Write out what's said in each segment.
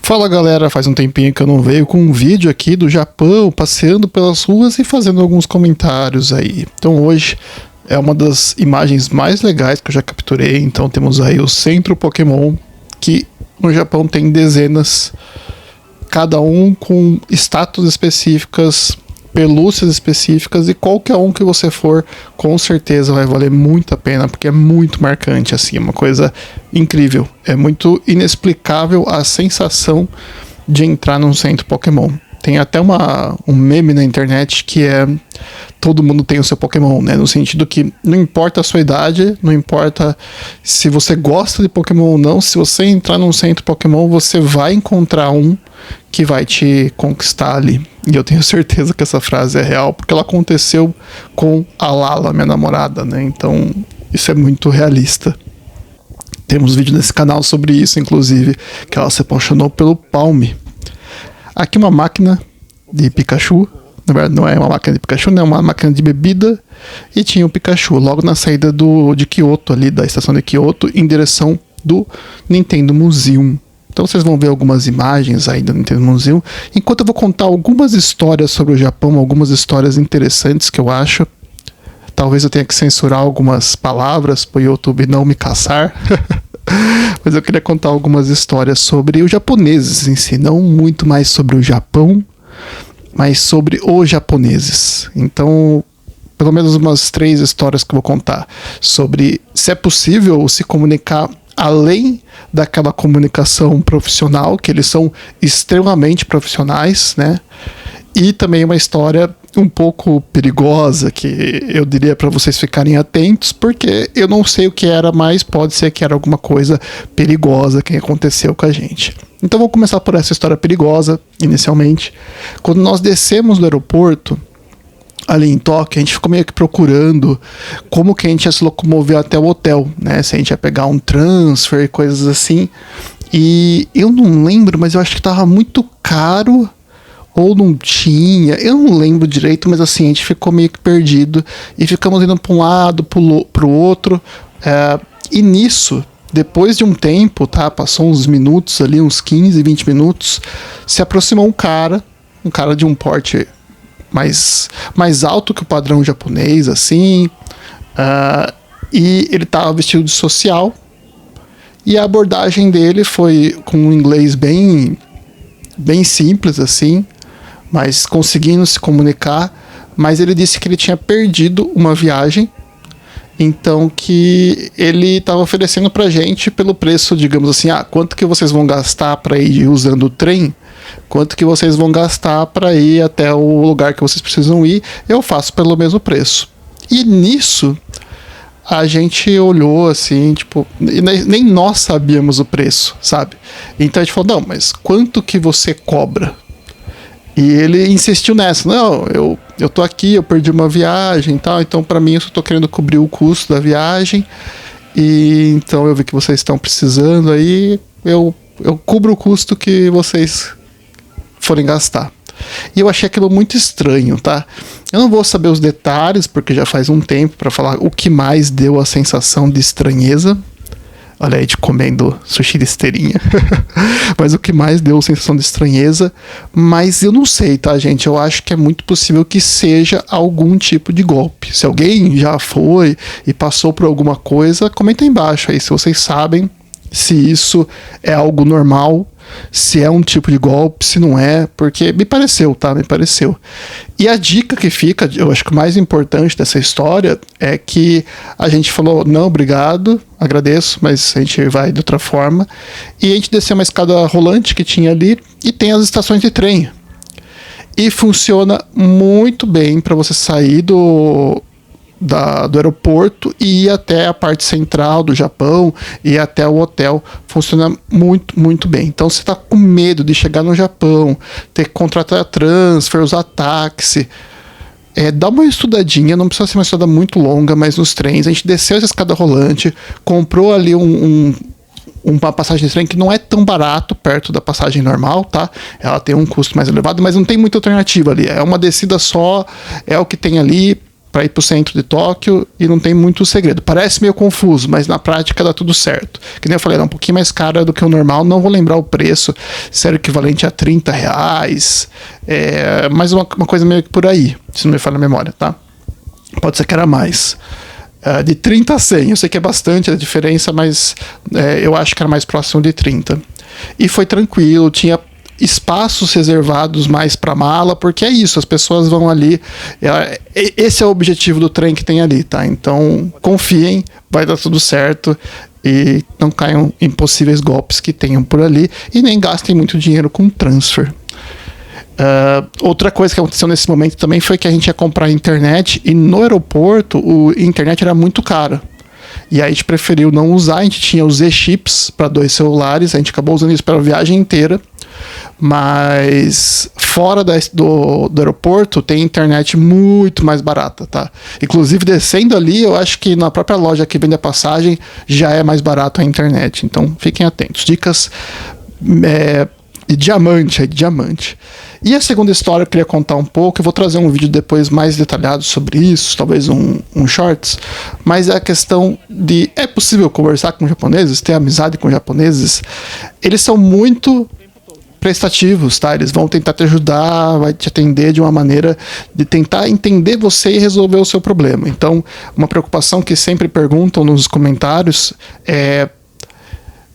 Fala galera, faz um tempinho que eu não veio com um vídeo aqui do Japão, passeando pelas ruas e fazendo alguns comentários aí. Então hoje é uma das imagens mais legais que eu já capturei, então temos aí o Centro Pokémon, que no Japão tem dezenas, cada um com estátuas específicas, pelúcias específicas, e qualquer um que você for, com certeza vai valer muito a pena, porque é muito marcante, assim, é uma coisa incrível, é muito inexplicável a sensação de entrar num centro Pokémon. Tem até um meme na internet que é todo mundo tem o seu Pokémon, né? No sentido que não importa a sua idade, não importa se você gosta de Pokémon ou não, se você entrar num centro Pokémon, você vai encontrar um que vai te conquistar ali. E eu tenho certeza que essa frase é real, porque ela aconteceu com a Lala, minha namorada, né? Então, isso é muito realista. Temos vídeo nesse canal sobre isso, inclusive, que ela se apaixonou pelo Palme. Aqui uma máquina de Pikachu, na verdade não é uma máquina de Pikachu, né? É uma máquina de bebida, e tinha o Pikachu logo na saída de Kyoto, ali da estação de Kyoto, em direção do Nintendo Museum. Então vocês vão ver algumas imagens aí do Nintendo Museum, enquanto eu vou contar algumas histórias sobre o Japão, algumas histórias interessantes que eu acho. Talvez eu tenha que censurar algumas palavras para o YouTube não me caçar. Mas eu queria contar algumas histórias sobre os japoneses em si, não muito mais sobre o Japão, mas sobre os japoneses. Então, pelo menos umas 3 histórias que eu vou contar sobre se é possível se comunicar além daquela comunicação profissional, que eles são extremamente profissionais, né? E também uma história um pouco perigosa, que eu diria para vocês ficarem atentos, porque eu não sei o que era, mas pode ser que era alguma coisa perigosa que aconteceu com a gente. Então vou começar por essa história perigosa, inicialmente. Quando nós descemos do aeroporto, ali em Tóquio, a gente ficou meio que procurando como que a gente ia se locomover até o hotel, né? Se a gente ia pegar um transfer e coisas assim. E eu não lembro, mas eu acho que tava muito caro ou não tinha, eu não lembro direito, mas assim, a gente ficou meio que perdido e ficamos indo para um lado, pro outro, e nisso, depois de um tempo, tá, passou uns minutos ali, uns 15, 20 minutos, se aproximou um cara de um porte mais alto que o padrão japonês, assim, e ele estava vestido de social, e a abordagem dele foi com um inglês bem simples, assim, mas conseguindo se comunicar, mas ele disse que ele tinha perdido uma viagem, então que ele estava oferecendo pra gente pelo preço, digamos assim, quanto que vocês vão gastar para ir usando o trem, quanto que vocês vão gastar para ir até o lugar que vocês precisam ir, eu faço pelo mesmo preço. E nisso, a gente olhou assim, tipo, nem nós sabíamos o preço, sabe? Então a gente falou, não, mas quanto que você cobra? E ele insistiu nessa, não, eu tô aqui, eu perdi uma viagem e tal, então pra mim eu só tô querendo cobrir o custo da viagem, e então eu vi que vocês estão precisando aí, eu cubro o custo que vocês forem gastar. E eu achei aquilo muito estranho, tá? Eu não vou saber os detalhes, porque já faz um tempo pra falar o que mais deu a sensação de estranheza. Olha aí, de comendo sushi de esteirinha. Mas o que mais deu a sensação de estranheza, mas eu não sei, tá, gente? Eu acho que é muito possível que seja algum tipo de golpe. Se alguém já foi e passou por alguma coisa, comenta aí embaixo aí se vocês sabem se isso é algo normal, se é um tipo de golpe, se não é, porque me pareceu, tá? Me pareceu. E a dica que fica, eu acho que o mais importante dessa história é que a gente falou, não, obrigado, agradeço, mas a gente vai de outra forma. E a gente desceu uma escada rolante que tinha ali e tem as estações de trem. E funciona muito bem para você sair do aeroporto e ir até a parte central do Japão e até o hotel. Funciona muito, muito bem. Então você está com medo de chegar no Japão, ter que contratar transfer, usar táxi, dá uma estudadinha, não precisa ser uma estuda muito longa, mas nos trens, a gente desceu essa escada rolante, comprou ali uma passagem de trem que não é tão barato perto da passagem normal, tá? Ela tem um custo mais elevado, mas não tem muita alternativa ali, é uma descida só, é o que tem ali. para ir pro centro de Tóquio e não tem muito segredo. Parece meio confuso, mas na prática dá tudo certo. Que nem eu falei, é um pouquinho mais caro do que o normal, não vou lembrar o preço, se era equivalente a R$30, mas uma coisa meio que por aí, se não me falha a memória, tá? Pode ser que era mais. De 30 a 100, eu sei que é bastante a diferença, mas eu acho que era mais próximo de 30. E foi tranquilo, tinha espaços reservados mais para mala, porque é isso, as pessoas vão ali, esse é o objetivo do trem que tem ali, tá? Então confiem, vai dar tudo certo e não caiam em possíveis golpes que tenham por ali e nem gastem muito dinheiro com transfer. Outra coisa que aconteceu nesse momento também foi que a gente ia comprar a internet e no aeroporto a internet era muito cara. E aí a gente preferiu não usar, a gente tinha os Z-Chips para 2 celulares, a gente acabou usando isso pela viagem inteira, mas fora do aeroporto tem internet muito mais barata, tá? Inclusive descendo ali, eu acho que na própria loja que vende a passagem já é mais barato a internet, então fiquem atentos. Dicas de diamante. E a segunda história eu queria contar um pouco, eu vou trazer um vídeo depois mais detalhado sobre isso, talvez um shorts, mas é a questão de, é possível conversar com japoneses, ter amizade com japoneses? Eles são muito prestativos, tá? Eles vão tentar te ajudar, vai te atender de uma maneira de tentar entender você e resolver o seu problema. Então, uma preocupação que sempre perguntam nos comentários é: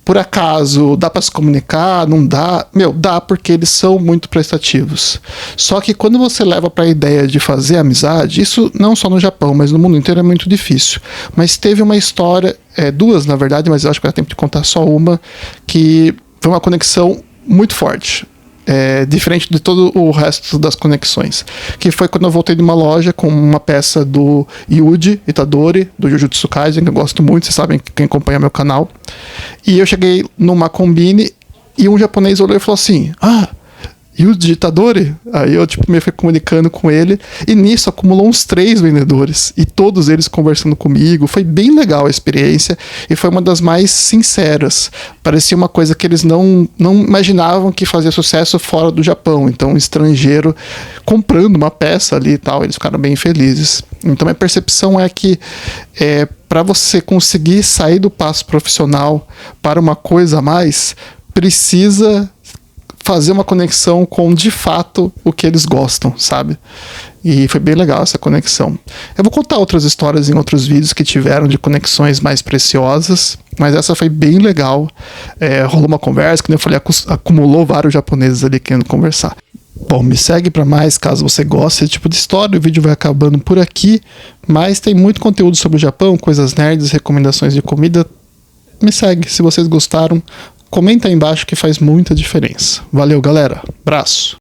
por acaso, dá para se comunicar? Não dá? Dá, porque eles são muito prestativos. Só que quando você leva para a ideia de fazer amizade, isso não só no Japão, mas no mundo inteiro é muito difícil. Mas teve uma história, duas na verdade, mas eu acho que vai dar tempo de contar só uma, que foi uma conexão muito forte. Diferente de todo o resto das conexões, que foi quando eu voltei de uma loja com uma peça do Yuji Itadori, do Jujutsu Kaisen, que eu gosto muito, vocês sabem, quem acompanha meu canal, e eu cheguei numa combine e um japonês olhou e falou assim: Yuji Itadori? Aí eu me fui comunicando com ele e nisso acumulou uns 3 vendedores e todos eles conversando comigo. Foi bem legal a experiência e foi uma das mais sinceras. Parecia uma coisa que eles não imaginavam que fazia sucesso fora do Japão. Então um estrangeiro comprando uma peça ali e tal, eles ficaram bem felizes. Então a percepção é que para você conseguir sair do passo profissional para uma coisa a mais, precisa fazer uma conexão com, de fato, o que eles gostam, sabe? E foi bem legal essa conexão. Eu vou contar outras histórias em outros vídeos que tiveram de conexões mais preciosas, mas essa foi bem legal. Rolou uma conversa, que eu falei, acumulou vários japoneses ali querendo conversar. Bom, me segue para mais caso você goste desse tipo de história. O vídeo vai acabando por aqui, mas tem muito conteúdo sobre o Japão, coisas nerds, recomendações de comida. Me segue se vocês gostaram. Comenta aí embaixo que faz muita diferença. Valeu, galera. Abraço.